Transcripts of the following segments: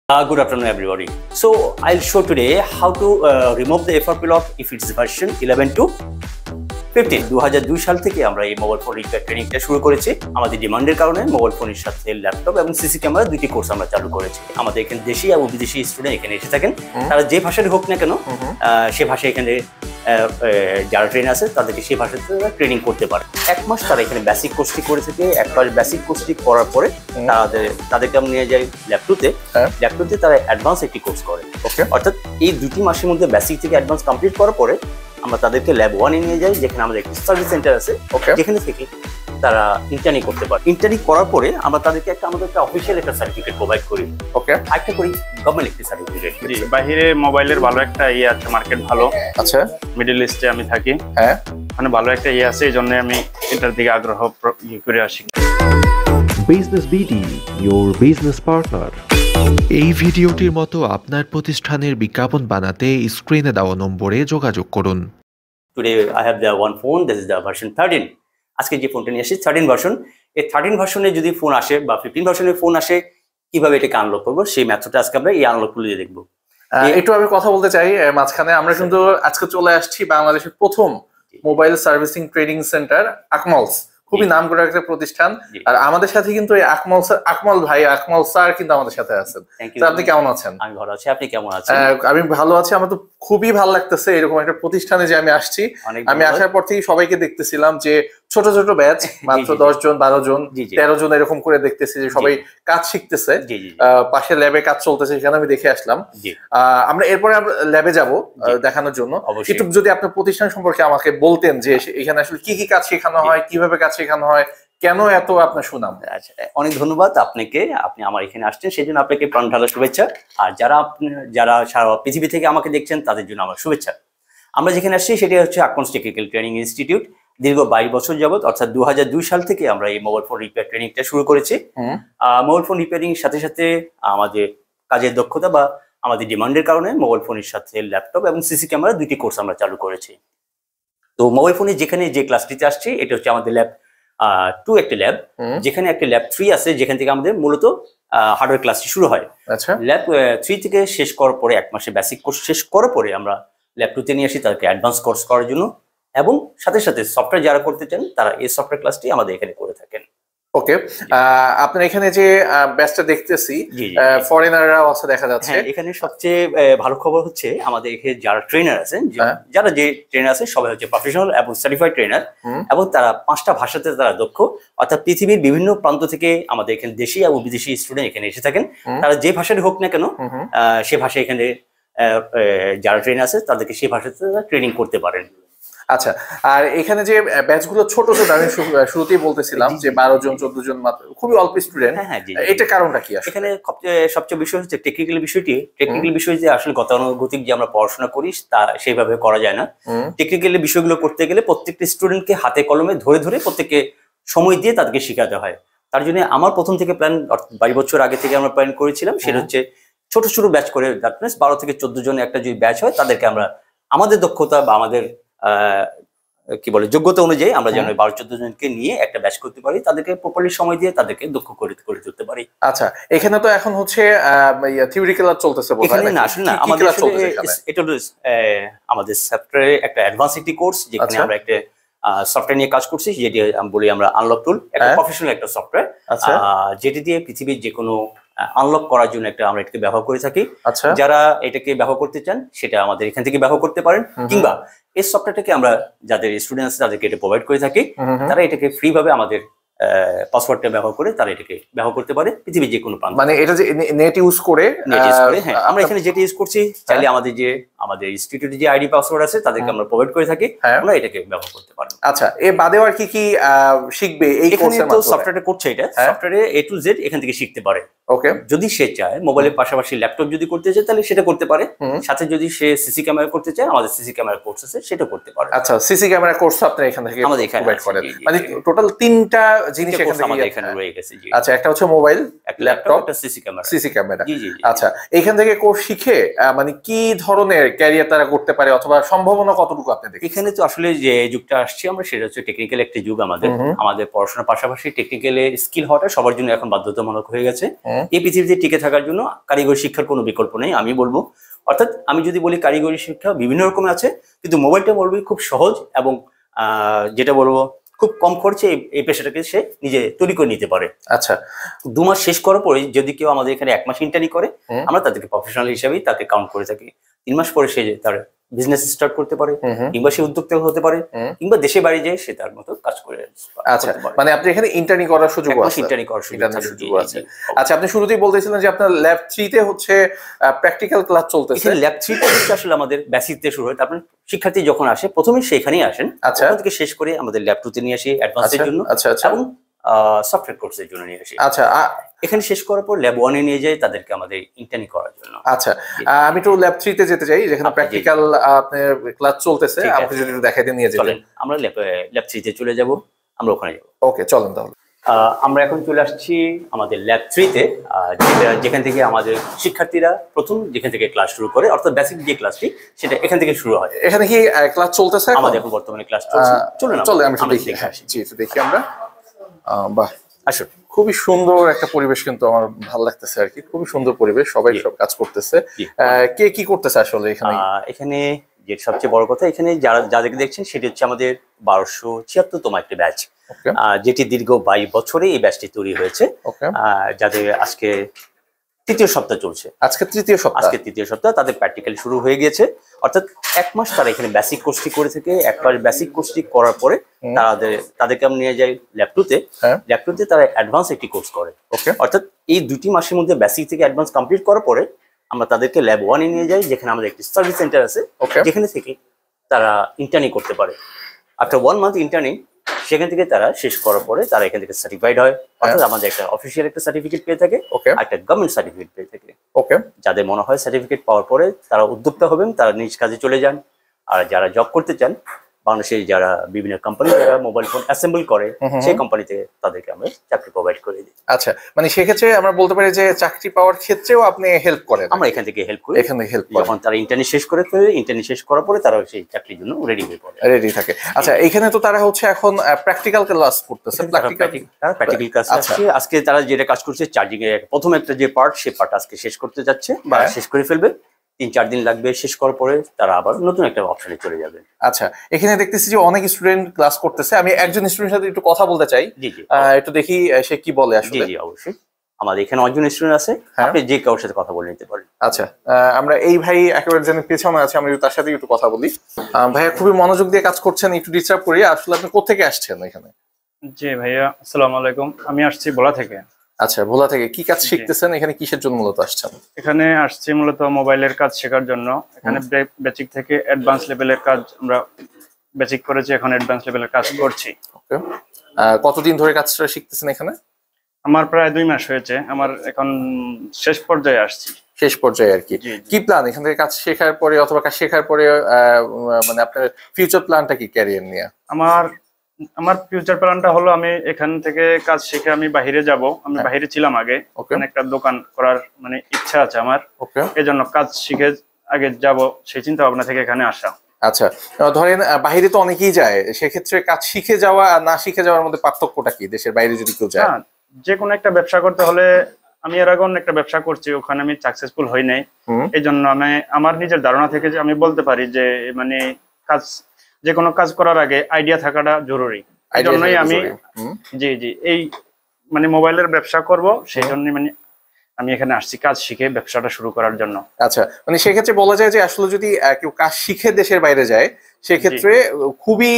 Good afternoon, everybody. So I'll show today how to remove the FRP lock if it's version 11 to 15. 2002 সাল থেকে আমরা এই mobile phone repair ট্রেনিংটা শুরু করেছি। আমাদের ডিমান্ডের কারণে মোবাইল ফোনের সাথে ল্যাপটপ এবং সিসি ক্যামেরা দুটি কোর্স আমরা চালু করেছি। আমাদের এখানে দেশি এবং বিদেশি স্টুডেন্ট এখানে এসে থাকেন। তারা যে ভাষায় হোক না কেন সে ভাষায় এখানে যারা ট্রেন আছে তাদেরকে সেই ভাষাতে ট্রেনিং করতে পারে। এক মাস তারা এখানে বেসিক কোর্সটি করে থেকে একবার বেসিক কোর্সটি করার পরে তাদেরকে আমরা নিয়ে যাই ল্যাপটপে তারা অ্যাডভান্স একটি কোর্স করে। অর্থাৎ এই দুটি মাসের মধ্যে বেসিক থেকে অ্যাডভান্স কমপ্লিট করার পরে আমরা তাদেরকে ল্যাব 1-এ নিয়ে যাই, যেখানে আমাদের একটি সার্ভিস সেন্টার আছে, যেখানে থেকে তারা ইন্টার্নি করতে পারে। ইন্টার্নি করার পরে আমরা তাদেরকে আমাদের একটা অফিসিয়াল একটা সার্টিফিকেট প্রোভাইড করি। একটা করি গভর্নমেন্ট একটি সার্টিফিকেট। বাইরে মোবাইলের ভালো একটা আছে, মার্কেট ভালো। আচ্ছা, মিডল ইস্টে আমি থাকি। হ্যাঁ, মানে ভালো একটা আছে, এই জন্য আমি এটার দিকে আগ্রহ করে আসি। Business BD, your business partner। এই ভিডিওটির মতো আপনার প্রতিষ্ঠানের বিজ্ঞাপন বানাতে স্ক্রিনে দেওয়া নম্বরে যোগাযোগ করুন। Today I have the one phone, this is the version 13. আজকে যে ফোনটা নিয়ে আসি 13 ভার্সন। এই 13 ভার্সনে যদি ফোন আসে বা 15 ভার্সনের ফোন আসে, কিভাবে এটাকে আনলক করবো সেই মেথডটা আজকে আমরা এই আনলক টুল দিয়ে দেখবো। একটু আমি কথা বলতে চাই মাঝখানে, আমরা কিন্তু আজকে চলে আসছি বাংলাদেশের প্রথম mobile servicing training centre Akmals. খুবই নাম করা একটা প্রতিষ্ঠান। আর আমাদের সাথে কিন্তু এই আকমল ভাই, আকমল স্যার কিন্তু আমাদের সাথে আছেন। আপনি কেমন আছেন? আমি ভালো আছি, আপনি কেমন আছেন? আমি ভালো আছি। আমার তো খুবই ভালো লাগতেছে এরকম একটা প্রতিষ্ঠানে যে আমি আসছি। আমি আসার পর থেকেই সবাইকে দেখতেছিলাম যে ছোট ছোট ব্যাচ, মাত্র 10 জন 12 জন 13 জন এরকম করে দেখতেছি যে সবাই কাজ শিখতেছে। পাশে ল্যাবে কাজ চলতেছে, সেখানে আমি দেখে আসলাম। আমরা এরপরে ল্যাবে যাব দেখানোর জন্য। একটু যদি আপনার প্রতিষ্ঠান সম্পর্কে আমাকে বলতেন যে এখানে আসলে কি কি কাজ শেখানো হয়, কিভাবে কাজ শেখানো হয়, কেন এত আপনার সুনাম? আচ্ছা, অনেক ধন্যবাদ আপনাকে। আপনি আমার এখানে আসছেন সেই জন্য আপনাকে প্রাণ ঢালা শুভেচ্ছা। আর যারা সারা পৃথিবী থেকে আমাকে দেখছেন তাদের জন্য আমার শুভেচ্ছা। আমরা যেখানে আসছি সেটি হচ্ছে আকমলস টেকনিক্যাল ট্রেনিং ইনস্টিটিউট। দীর্ঘ 22 বছর যাবত, অর্থাৎ 2002 সাল থেকে আমরা এই মোবাইল ফোন রিপেয়ার ট্রেনিংটা শুরু করেছি। মোবাইল ফোন রিপেয়ারিং সাথে সাথে আমাদের কাজের দক্ষতা বা আমাদের ডিমান্ডের কারণে মোবাইল ফোনের সাথে ল্যাপটপ এবং সিসি ক্যামেরা দুটি কোর্স আমরা চালু করেছি। তো মোবাইল ফোনে যেখানে যে ক্লাসটিতে আসছি এটা হচ্ছে আমাদের ল্যাব 2 একটা ল্যাব, যেখানে একটা ল্যাব 3 আছে, যেখান থেকে আমাদের মূলত হার্ডওয়্যার ক্লাসটি শুরু হয়। ল্যাব 3 থেকে শেষ করার পরে, এক মাসে বেসিক কোর্স শেষ করার পরে আমরা ল্যাব 2-তে নিয়ে আসি তাদেরকে অ্যাডভান্স কোর্স করার জন্য, এবং সাথে সাথে সফটওয়্যার যারা করতে চান তারা এই সফটওয়্যার ক্লাসটি আমাদের এখানে করে থাকেন। ওকে, আপনার এখানে যে ব্যাচটা দেখতেছি ফরেনাররা আছে দেখা যাচ্ছে। এখানে সবচেয়ে ভালো খবর হচ্ছে আমাদের এখানে যারা ট্রেনার আছেন, যারা যে ট্রেনার আছেন সবাই হচ্ছে প্রফেশনাল এবং সার্টিফাইড ট্রেনার, এবং তারা 5টা ভাষাতে তারা দক্ষ। অর্থাৎ পৃথিবীর বিভিন্ন প্রান্ত থেকে আমাদের এখানে দেশি এবং বিদেশি স্টুডেন্ট এখানে এসে থাকেন। তারা যে ভাষায় হোক না কেন সে ভাষায় এখানে যারা ট্রেনার আছে তাদেরকে সেই ভাষাতে ট্রেনিং করতে পারেন। আচ্ছা, আর এখানে যে ব্যাচগুলো ছোট ছোট, আমি শুরুতেই বলতেছিলাম যে 12 জন 14 জন মাত্র, খুবই অল্প স্টুডেন্ট। এটা কারণটা কি? এখানে সবচেয়ে বিষয় হচ্ছে টেকনিক্যাল বিষয়টি। টেকনিক্যাল বিষয় যে আসলে গতানুগতিক যে আমরা পড়াশোনা করি তা সেইভাবে করা যায় না। টেকনিক্যাল বিষয়গুলো করতে গেলে প্রত্যেকটা স্টুডেন্টকে হাতে কলমে ধরে ধরে প্রত্যেককে সময় দিয়ে তাদেরকে শেখাতে হয়। তার জন্য আমার প্রথম থেকে প্ল্যান 22 বছর আগে থেকে আমরা প্ল্যান করেছিলাম, সেটা হচ্ছে ছোট ছোট ব্যাচ করে, 12 থেকে 14 জন একটা যদি ব্যাচ হয় তাদেরকে আমরা আমাদের দক্ষতা বা আমাদের কি বলে যোগ্যতা অনুযায়ী আমরা যেন 12-14 জনকে নিয়ে একটা ব্যাচ করতে পারি, তাদেরকে প্রপারলি সময় দিয়ে তাদেরকে দক্ষ করে তুলতে পারি। আচ্ছা, এখানে তো এখন হচ্ছে থিওরিক্যাল চলতেছে এখানে না, আসলে না, আমাদের এটা হলো আমাদের সফটওয়্যারে একটা অ্যাডভান্স একটি কোর্স, যেখানে আমরা একটা সফটওয়্যার নিয়ে কাজ করছি, যেটি বলি আমরা আনলক টুল, একটা প্রফেশনাল একটা সফটওয়্যার, যেটি দিয়ে পৃথিবীর যে কোনো আনলক করার জন্য আমরা এটাকে ব্যবহার করে থাকি। যারা এটাকে ব্যবহার করতে চান সেটা আমাদের এখান থেকে ব্যবহার করতে পারেন, কিংবা এই সফটওয়্যারটাকে আমরা যাদের স্টুডেন্ট আছে তাদেরকে এটা প্রোভাইড করে থাকি। তারা এটাকে ফ্রি ভাবে আমাদের পাসওয়ার্ডটা ব্যবহার করে তারা এটাকে ব্যবহার করতে পারে পৃথিবীর যে কোনো প্রান্ত। মানে এটা যে নেট ইউজ করে, হ্যাঁ, আমরা এখানে যেটা ইউজ করছি, চাইলে আমাদের ইনস্টিটিউটে যে আইডি পাসওয়ার্ড আছে তাদেরকে আমরা প্রোভাইড করে থাকি, আমরা এটাকে ব্যবহার করতে পারি। আচ্ছা, এর বাদেও আর কি কি শিখবে এই কোর্সের মাধ্যমে? সফটওয়্যারটা করছে, এটা সফটওয়্যারে A to Z এখান থেকে শিখতে পারে। ওকে, যদি সে চায় মোবাইলের পাশাপাশি ল্যাপটপ যদি করতে চায় তাহলে সেটা করতে পারে, সাথে যদি সে সিসি ক্যামেরা করতে চায় আমাদের সিসি ক্যামেরা কোর্স আছে সেটা করতে পারে। আচ্ছা, সিসি ক্যামেরা কোর্স আপনি এখান থেকে আমাদের এখানে প্রোভাইড করেন। মানে টোটাল 3টা জিনিস আমাদের এখানে রয়ে গেছে। আচ্ছা, একটা হচ্ছে মোবাইল, একটা ল্যাপটপ, একটা সিসি ক্যামেরা। আচ্ছা, এখান থেকে কোর্স শিখে মানে কি ধরনের ক্যারিয়ার তারা করতে পারে অথবা সম্ভাবনা কতটুকু আপনি দেখেন? এখানে তো আসলে যে যুগটা আসছে আমরা, সেটা হচ্ছে টেকনিক্যাল একটা যুগ। আমাদের পড়াশোনার পাশাপাশি টেকনিক্যালে স্কিল হওয়াটা সবার জন্য এখন বাধ্যতামূলক হয়ে গেছে। এই পৃথিবীতে টিকে থাকার জন্য কারিগরি শিক্ষার কোনো বিকল্প নেই আমি বলবো। অর্থাৎ আমি যদি বলি কারিগরি শিক্ষা বিভিন্ন রকমের আছে, কিন্তু মোবাইলটা বলবো খুব সহজ এবং যেটা বলবো খুব কম খরচে এই পেশাটাকে সে নিজে তৈরি করে নিতে পারে। আচ্ছা, 2 মাস শেষ করার পরে যদি কেউ আমাদের এখানে 1 মাস ইন্টার্নি করে, আমরা তাদেরকে প্রফেশনাল হিসেবেই তাকে কাউন্ট করে থাকি। 3 মাস পরে সে তার বিজনেস স্টার্ট করতে পারে, কিংবা সে উদ্যোক্তা হতে পারে, কিংবা দেশে বাইরে যেয়ে সে তার মতো কাজ করে। আচ্ছা, মানে আপনি এখানে ইন্টার্নি করার সুযোগ আছে? ইন্টার্নি করার সুযোগ আছে। আচ্ছা, আপনি শুরুতেই বলতেছিলেন যে আপনার ল্যাব 3 তে হচ্ছে প্র্যাকটিক্যাল ক্লাস চলতেছে। ল্যাব 3 তে হচ্ছে আসলে আমাদের বেসিক থেকে শুরু হয়, তারপর শিক্ষার্থী যখন আসে প্রথমে সেখানেই আসেন। আচ্ছা, ওখান থেকে শেষ করে আমাদের ল্যাব 2 তে নিয়ে আসি অ্যাডভান্সের জন্য, এবং সফটওয়্যার কোর্সের জন্য নিয়ে আসি। আচ্ছা, এখানে শেষ করার পর ল্যাব 1 এ নিয়ে যায় তাদেরকে আমাদের ইন্টার্নি করার জন্য। আচ্ছা, আমি তো ল্যাব 3 তে যেতে চাই, যেখানে প্র্যাকটিক্যাল আপনার ক্লাস চলতেছে। আপনি যদি দেখাই দিয়ে নিয়ে যেতেন। আমরা ল্যাব 3 তে চলে যাব, আমরা ওখানে যাব। ওকে, চলেন তাহলে। আমরা এখন চলে আসছি আমাদের ল্যাব 3 তে, যেখান থেকে আমাদের শিক্ষার্থীরা প্রথম যেখান থেকে ক্লাস শুরু করে, অর্থাৎ বেসিক যে ক্লাসটি সেটা এখান থেকে শুরু হয়। এখানে কি ক্লাস চলতেছে? আমাদের এখন বর্তমানে ক্লাস চলছে। চলে আমি দেখি। জি, একটু দেখি আমরা। বাহ, আসলে খুবই সুন্দর একটা পরিবেশ, কিন্তু আমার ভালো লাগতেছে আর কি। খুবই সুন্দর পরিবেশ, সবাই সব কাজ করতেছে। কে কি করতেছে আসলে এখানে? এখানে যে সবচেয়ে বড় কথা, এখানে যাদেরকে দেখছেন সেটি হচ্ছে আমাদের 1276তম একটা ব্যাচ, যেটি দীর্ঘ 22 বছরে এই ব্যাচটি তৈরি হয়েছে। যাদের আজকে তৃতীয় সপ্তাহ চলছে। আজকে তৃতীয় সপ্তাহ তাদের প্র্যাকটিক্যাল শুরু হয়ে গেছে। অর্থাৎ 1 মাস তারা এখানে বেসিক কোর্সটি করে থেকে, একবার বেসিক কোর্সটি করার পরে তাদেরকে আমরা নিয়ে যাই ল্যাব 2 তে। ল্যাব 2 তে তারা অ্যাডভান্স একটি কোর্স করে। অর্থাৎ এই 2টি মাসের মধ্যে বেসিক থেকে অ্যাডভান্স কমপ্লিট করার পরে আমরা তাদেরকে ল্যাব 1 এ নিয়ে যাই, যেখানে আমাদের একটি সার্ভিস সেন্টার আছে, যেখানে থেকে তারা ইন্টার্নি করতে পারে। আফটার 1 মান্থ ইন্টার্নি, সেখান থেকে তারা শেষ করার পরে তারা এখান থেকে সার্টিফাইড হয়। অর্থাৎ আমাদের একটা অফিসিয়াল একটা সার্টিফিকেট পেয়ে থাকে, একটা গভর্নমেন্ট সার্টিফিকেট পেয়ে থাকে। যাদের মনে হয় সার্টিফিকেট পাওয়ার পরে তারা উদ্যোক্তা হবেন, তারা নিজ কাজে চলে যান। আর যারা জব করতে চান, বাংলাদেশে যারা বিভিন্ন কোম্পানি যারা মোবাইল ফোন অ্যাসেম্বল করে, সেই কোম্পানিতে তাদেরকে আমরা চাকরি প্রোভাইড করে দিই। আচ্ছা, মানে সেক্ষেত্রে আমরা বলতে পারি যে চাকরি পাওয়ার ক্ষেত্রেও আপনি হেল্প করেন? আমরা এখান থেকে হেল্প করি। যখন তারা ইন্টার্নি শেষ করে ফেলে, ইন্টার্নি শেষ করার পরে তারা সেই চাকরির জন্য রেডি থাকে। আচ্ছা, এখানে তো তারা হচ্ছে এখন প্র্যাকটিক্যাল ক্লাস করতেছে। প্র্যাকটিক্যাল ক্লাস আজকে তারা যেটা কাজ করছে, চার্জিং এর প্রথম একটা যে পার্ট, সেই পার্ট আজকে শেষ করতে যাচ্ছে বা শেষ করে ফেলবে। 3-4 দিন লাগবে, শেষ করার পরে তারা আবার নতুন একটা অপশনে চলে যাবে। আচ্ছা, এখানে দেখতেছি যে অনেক স্টুডেন্ট ক্লাস করতেছে। আমি একজন স্টুডেন্টের সাথে একটু কথা বলতে চাই। একটু দেখি সে কি বলে আসলে। জি, অবশ্যই। আমাদের এখানে একজন স্টুডেন্ট আছে, আপনি যে কারোর সাথে কথা বলে নিতে পারেন। আচ্ছা, আমরা এই ভাই একেবারে যেন পেছনে আছে, আমি তার সাথে একটু কথা বলি। ভাইয়া খুবই মনোযোগ দিয়ে কাজ করছেন, একটু ডিস্টার্ব করি। আসলে আপনি কোথা থেকে আসছেন এখানে? জি ভাইয়া, আসসালামু আলাইকুম। আমি আসছি ভোলা থেকে। আচ্ছা, ভোলা থেকে কি কাজ শিখতেছেন? এখানে কিসের জন্য মূলত আসছেন? এখানে আসছি মূলত মোবাইলের কাজ শেখার জন্য। এখানে বেসিক থেকে অ্যাডভান্স লেভেলের কাজ আমরা বেসিক করেছি, এখন অ্যাডভান্স লেভেলের কাজ করছি। ওকে, কতদিন ধরে কাজটা শিখতেছেন এখানে? আমার প্রায় 2 মাস হয়েছে। আমার এখন শেষ পর্যায়ে আসছি। শেষ পর্যায়ে আর কি। কি প্ল্যান এখান থেকে কাজ শেখার পরে, অথবা কাজ শেখার পরে মানে আপনার ফিউচার প্ল্যানটা কি ক্যারিয়ার নিয়ে? আমার ফিউচার প্ল্যানটা হলো, আমি এখান থেকে কাজ শিখে আমি বাইরে যাব। আমি বাইরে ছিলাম আগে, ওখানে একটা দোকান করার মানে ইচ্ছা আছে আমার। এই জন্য কাজ শিখে আগে যাব, সেই চিন্তা ভাবনা থেকে এখানে আসা। আচ্ছা, ধরেন বাইরে তো অনেকেই যায়, সেক্ষেত্রে কাজ শিখে যাওয়া আর না শিখে যাওয়ার মধ্যে পার্থক্যটা কি? দেশের বাইরে যদি কেউ যায়, যে কোনো একটা ব্যবসা করতে হলে, আমি এর আগে একটা ব্যবসা করছি, ওখানে আমি সাকসেসফুল হই নাই। এই জন্য আমি আমার নিজের ধারণা থেকে যে আমি বলতে পারি যে মানে যে কোনো কাজ করার আগে আইডিয়া থাকাটা জরুরি। এই জন্যই আমি এই মানে মোবাইলের ব্যবসা করব, সেই জন্যই মানে আমি এখানে আসছি কাজ শিখে ব্যবসাটা শুরু করার জন্য। আচ্ছা, মানে সেক্ষেত্রে বলা যায় যে আসলে যদি কেউ কাজ শিখে দেশের বাইরে যায়, সেক্ষেত্রে খুবই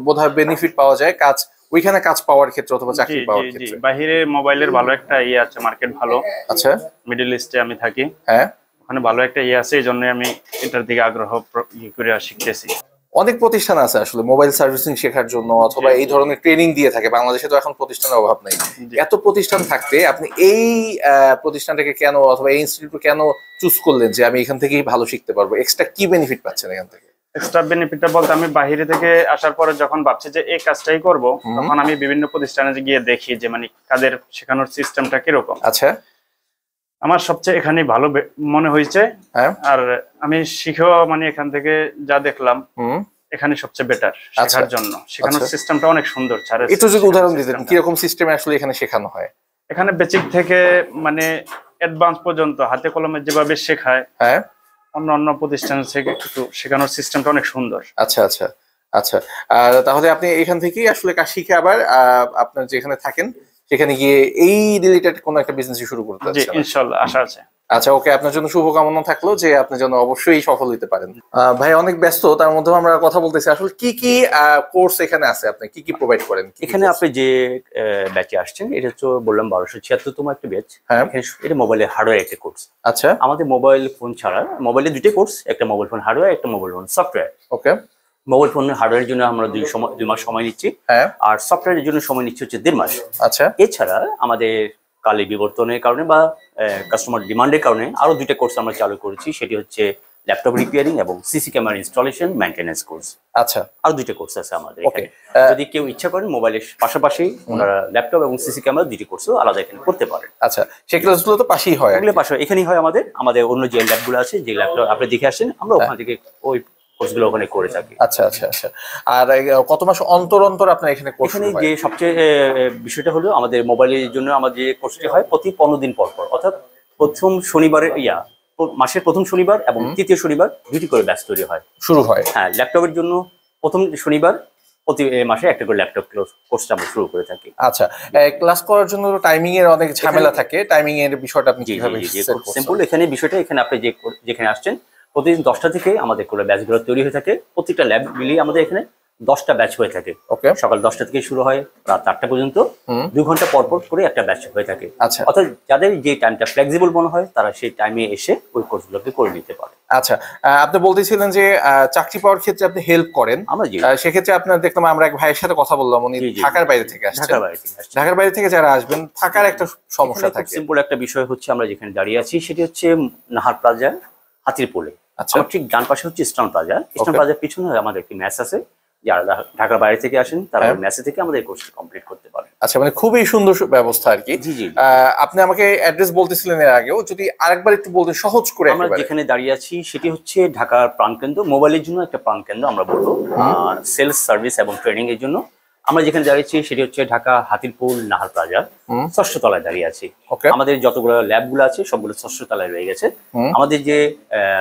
বোধহয় বেনিফিট পাওয়া যায় কাজ ওইখানে কাজ পাওয়ার ক্ষেত্রে অথবা চাকরি পাওয়ার ক্ষেত্রে। বাইরে মোবাইলের ভালো একটা আছে, মার্কেট ভালো। আচ্ছা, মিডল ইস্টে আমি থাকি। হ্যাঁ, ওখানে ভালো একটা আছে, এই জন্য আমি এটার দিকে আগ্রহ করে শিখতেছি। অনেক প্রতিষ্ঠান আছে আসলে মোবাইল সার্ভিসিং শেখার জন্য, অথবা এই ধরনের ট্রেনিং দিয়ে থাকে। বাংলাদেশে তো এখন প্রতিষ্ঠানের অভাব নেই। এত প্রতিষ্ঠান থাকতে আপনি এই প্রতিষ্ঠানটাকে কেন, অথবা এই ইনস্টিটিউট কেন চুজ করলেন যে আমি এখান থেকেই ভালো শিখতে পারবো? এক্সট্রা কি বেনিফিট পাচ্ছেন এখান থেকে? এক্সট্রা বেনিফিটটা বলতে আমি বাইরে থেকে আসার পরে যখন ভাবছি যে এই কাজটাই করব, তখন আমি বিভিন্ন প্রতিষ্ঠানে গিয়ে দেখি যে মানে কাদের শেখানোর সিস্টেমটা কিরকম। আচ্ছা, আমার সবচেয়ে এখানে ভালো মনে হয়েছে। আর আমি শিখেও মানে এখান থেকে যা দেখলাম এখানে সবচেয়ে বেটার শেখার জন্য। শেখানোর সিস্টেমটা অনেক সুন্দর। একটু যদি উদাহরণ দিতেন কি রকম সিস্টেমে আসলে এখানে শেখানো হয়? এখানে বেসিক থেকে মানে অ্যাডভান্স পর্যন্ত হাতে কলমে যেভাবে শেখায়, অন্য প্রতিষ্ঠান থেকে একটু শেখানোর সিস্টেমটা অনেক সুন্দর। আচ্ছা আচ্ছা আচ্ছা। আর তাহলে আপনি এখান থেকেই আসলে কাজ শিখে আবার আপনার যেখানে থাকেন সেখানে গিয়ে এই রিলেটেড কোনো একটা বিজনেস শুরু করতে চাচ্ছেন? জি, ইনশাআল্লাহ আশা আছে। আচ্ছা, ওকে, আপনার জন্য শুভকামনা থাকলো যে আপনি যেন অবশ্যই সফল হতে পারেন। ভাই অনেক ব্যস্ত, তার মধ্যে আমরা কথা বলতেছি আসলে কি কি কোর্স এখানে আছে, আপনি কি কি প্রোভাইড করেন? এখানে আপনি যে ব্যাচে আসছেন এটা তো বললাম 1276তম একটা ব্যাচ। এটা মোবাইলের হার্ডওয়্যার একটা কোর্স। আচ্ছা, আমাদের মোবাইল ফোন ছাড়া মোবাইলে দুটো কোর্স, একটা মোবাইল ফোন হার্ডওয়্যার, একটা মোবাইল ফোন সফটওয়্যার। ওকে, মোবাইল ফোন হার্ডওয়্যারের জন্য আমরা 2 মাস সময় নিচ্ছি, আর সফটওয়্যারের জন্য সময় নিচ্ছি হচ্ছে 1.5 মাস। আচ্ছা, এছাড়া আমাদের কালে বিবর্তনের কারণে বা কাস্টমার ডিমান্ডের কারণে আরো 2টা কোর্স আমরা চালু করেছি, সেটি হচ্ছে ল্যাপটপ রিপেয়ারিং এবং CC camera installation maintenance course. আচ্ছা, আরো 2টা কোর্স আছে আমাদের এখানে। যদি কেউ ইচ্ছা করেন মোবাইলের পাশাপাশি ওনারা ল্যাপটপ এবং সিসি ক্যামেরা 2টি কোর্সও আলাদা এখানে করতে পারেন। আচ্ছা, সেই ক্লাসগুলো তো পাশেই হয়? এগুলো পাশে এখানেই হয়। আমাদের অন্য যে ল্যাবগুলো আছে, যে ল্যাপটপ আপনি দেখে আসেন, আমরা ওখান থেকে ওই কোর্সগুলো ওখানে করে থাকি। আচ্ছা আচ্ছা আচ্ছা। আর কত মাস অন্তর অন্তর আপনার এখানে কোর্স? এখানে যে সবচেয়ে বিষয়টা হলো আমাদের মোবাইলের জন্য আমাদের যে কোর্সটি হয় প্রতি 15 দিন পর পর, অর্থাৎ প্রথম শনিবারে মাসের প্রথম শনিবার এবং তৃতীয় শনিবার 2টি করে ব্যাচ তৈরি হয়, শুরু হয়। হ্যাঁ, ল্যাপটপের জন্য প্রথম শনিবার প্রতি মাসে একটা করে ল্যাপটপ কোর্সটা আমরা শুরু করে থাকি। আচ্ছা, ক্লাস করার জন্য টাইমিং এর অনেক ঝামেলা থাকে, টাইমিং এর বিষয়টা আপনি কিভাবে সেট করছেন? সিম্পল, এখানে বিষয়টা এখানে আপনি যেখানে আসছেন প্রতিদিন 10টা থেকে আমাদের করে ব্যাচগুলো তৈরি হয়ে থাকে। প্রত্যেকটা ল্যাব মিলিয়ে আমাদের এখানে 10টা ব্যাচ হয়ে থাকে। ওকে, সকাল 10টা থেকে শুরু হয় রাত 8টা পর্যন্ত 2 ঘন্টা পর পর করে একটা ব্যাচ হয়ে থাকে। আচ্ছা, অর্থাৎ যাদের যে টাইমটা ফ্লেক্সিবল মনে হয় তারা সেই টাইমে এসে ওই কোর্সগুলোকে করে নিতে পারে। আচ্ছা, আপনি বলতেছিলেন যে চাকরি পাওয়ার ক্ষেত্রে আপনি হেল্প করেন। সেক্ষেত্রে আপনার দেখলাম আমরা এক ভাইয়ের সাথে কথা বললাম, উনি ঢাকার বাইরে থেকে আসছেন। ঢাকার বাইরে থেকে যারা আসবেন থাকার একটা সমস্যা থাকে। সিম্পল একটা বিষয় হচ্ছে আমরা যেখানে দাঁড়িয়ে আছি সেটি হচ্ছে নাহার প্লাজা, হাতিরপুলে। আচ্ছা, ঠিক ডান পাশে হচ্ছে ইস্টার্ন প্লাজা। ইস্টার্ন প্লাজার পিছনে আমাদের একটি ম্যাচ আছে, যারা ঢাকার বাইরে থেকে আসেন তারা ম্যাচে থেকে আমাদের কোর্সটি কমপ্লিট করতে পারে। আচ্ছা, মানে খুবই সুন্দর ব্যবস্থা আর কি। জি জি, আপনি আমাকে অ্যাড্রেস বলতেছিলেন এর আগেও, যদি আরেকবার একটু বলতে সহজ করে। আমরা যেখানে দাঁড়িয়ে আছি সেটি হচ্ছে ঢাকার প্রাণকেন্দ্র, মোবাইলের জন্য একটা প্রাণকেন্দ্র আমরা বলবো, সেলস সার্ভিস এবং ট্রেনিং এর জন্য। আমরা যেখানে দাঁড়িয়েছি সেটি হচ্ছে ঢাকা হাতিরপুল নাহার প্লাজা 6ষ্ঠ তলায় দাঁড়িয়ে আছি। আমাদের যতগুলো ল্যাবগুলো আছে সবগুলো 6ষ্ঠ তলায় রয়ে গেছে। আমাদের যে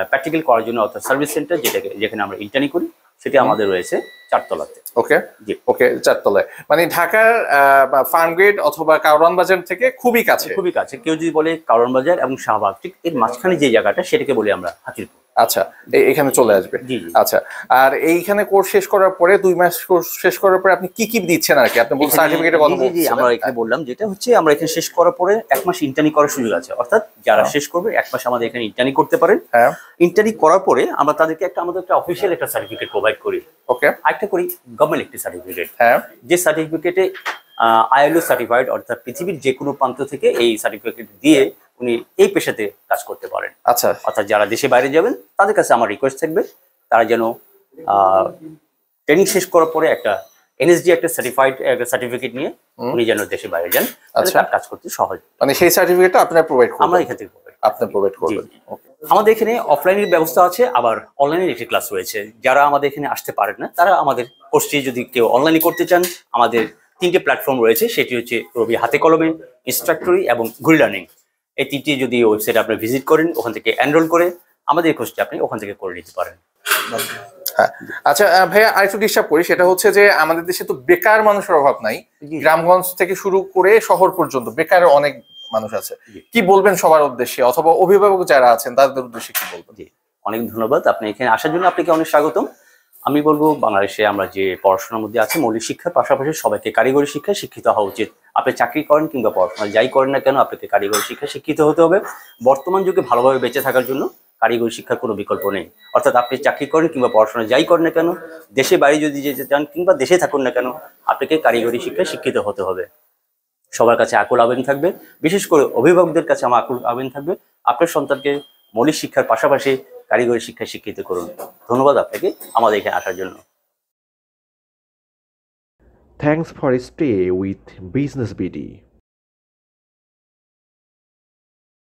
প্র্যাকটিক্যাল করার জন্য অর্থাৎ সার্ভিস সেন্টার যেখানে আমরা ইন্টার্নি করি সেটি আমাদের রয়েছে 4 তলাতে। ওকে জি, ওকে, 4 তলায়, মানে ঢাকার ফার্মগেট অথবা কারওয়ান বাজার থেকে খুবই কাছে। খুবই কাছে। কেউ যদি বলে কারওয়ান বাজার এবং শাহবাগ, ঠিক এর মাঝখানে যে জায়গাটা সেটাকে বলি আমরা হাতিরপুল। আচ্ছা, এখানে চলে আসবে। আচ্ছা, আর এইখানে কোর্স শেষ করার পরে 2 মাস কোর্স শেষ করার পরে আপনি কি কি দিচ্ছেন আর কি? আপনি বলছেন সার্টিফিকেটের কথা বলছেন। আমরা এখানে বললাম যেটা হচ্ছে আমরা এখানে শেষ করার পরে 1 মাস ইন্টার্নি করার সুযোগ আছে, অর্থাৎ যারা শেষ করবে 1 মাস আমাদের এখানে ইন্টার্নি করতে পারেন। ইন্টার্নি করার পরে আমরা তাদেরকে আমাদের একটা অফিসিয়াল একটা সার্টিফিকেট প্রোভাইড করি। ওকে, একটা করি গভর্নমেন্ট একটি সার্টিফিকেট, যে সার্টিফিকেটে আইএলও সার্টিফাইড, অর্থাৎ পৃথিবীর যে কোনো প্রান্ত থেকে এই সার্টিফিকেট দিয়ে উনি এই পেশাতে কাজ করতে পারেন। আচ্ছা, অর্থাৎ যারা দেশে বাইরে যাবেন তাদের কাছে আমার রিকোয়েস্ট থাকবে তারা যেন ট্রেনিং শেষ করার পরে একটা এনএসডি একটা সার্টিফিকেট নিয়ে উনি যেন দেশে বাইরে যান, তার কাজ করতে সহজ। মানে সেই সার্টিফিকেটটা আপনারা প্রোভাইড করবেন? আমরা এখান থেকে প্রোভাইড করবেন। আমাদের এখানে অফলাইনের ব্যবস্থা আছে, আবার অনলাইনের একটি ক্লাস রয়েছে। যারা আমাদের এখানে আসতে পারেন না তারা আমাদের কোর্সটি যদি কেউ অনলাইনে করতে চান, আমাদের 3টে প্ল্যাটফর্ম রয়েছে, সেটি হচ্ছে রবি হাতে কলমে, ইনস্ট্রাক্টরি এবং ঘুরি লার্নিং। এই 3টি যদি ওয়েবসাইট আপনি ভিজিট করেন, ওখান থেকে এনরোল করে আমাদের কোর্সটি আপনি ওখান থেকে করে নিতে পারেন। আচ্ছা ভাইয়া, আরেকটু ডিস্টার্ব করি, সেটা হচ্ছে যে আমাদের দেশে তো বেকার মানুষের অভাব নাই, গ্রামগঞ্জ থেকে শুরু করে শহর পর্যন্ত বেকার অনেক মানুষ আছে। কি বলবেন সবার উদ্দেশ্যে, অথবা অভিভাবক যারা আছেন তাদের উদ্দেশ্যে কি বলবেন? অনেক ধন্যবাদ আপনি এখানে আসার জন্য, আপনাকে অনেক স্বাগতম। আমি বলবো বাংলাদেশে আমরা যে পড়াশোনার মধ্যে আছে মৌলিক শিক্ষার পাশাপাশি সবাইকে কারিগরি শিক্ষায় শিক্ষিত হওয়া উচিত। আপনি চাকরি করেন কিংবা পড়াশোনা যাই করেন না কেন, আপনাকে কারিগরি শিক্ষায় শিক্ষিত হতে হবে। বর্তমান যুগে ভালোভাবে বেঁচে থাকার জন্য কারিগরি শিক্ষার কোনো বিকল্প নেই। অর্থাৎ আপনি চাকরি করেন কিংবা পড়াশোনা যাই করেন না কেন, দেশে বাইরে যদি যেতে চান কিংবা দেশে থাকুন না কেন, আপনাকে কারিগরি শিক্ষায় শিক্ষিত হতে হবে। সবার কাছে আকুল আবেদন থাকবে, বিশেষ করে অভিভাবকদের কাছে আমার আকুল আবেদন থাকবে, আপনার সন্তানকে মৌলিক শিক্ষার পাশাপাশি কারিগরি শিক্ষায় শিক্ষিত করুন। ধন্যবাদ আপনাকে আমাদের এখানে আসার জন্য। Thanks for stay with Business BD.